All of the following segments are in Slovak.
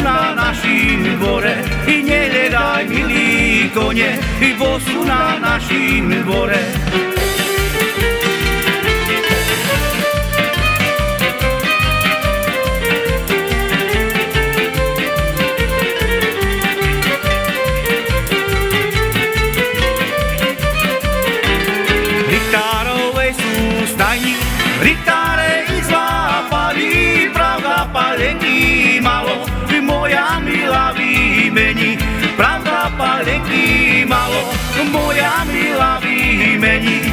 sú na našim dvore, i nehľadaj, milí kone, bo sú na našim dvore. Ritáre ich zlápali, pravda palenky malo, moja milá vymení. Pravda palenky malo, moja milá vymení.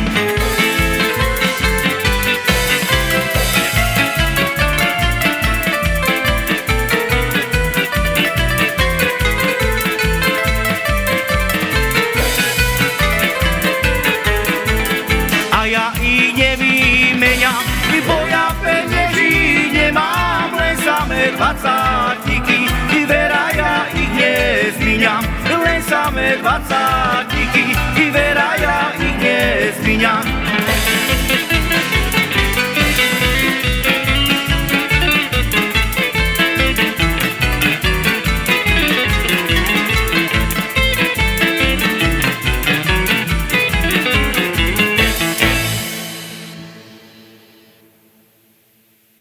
A ja ich nevymeniam, bo ja penieží nemám, len samé 20-tiky, vera ja ich nezmíňam, len samé 20-tiky, vera ja ich nezmíňam.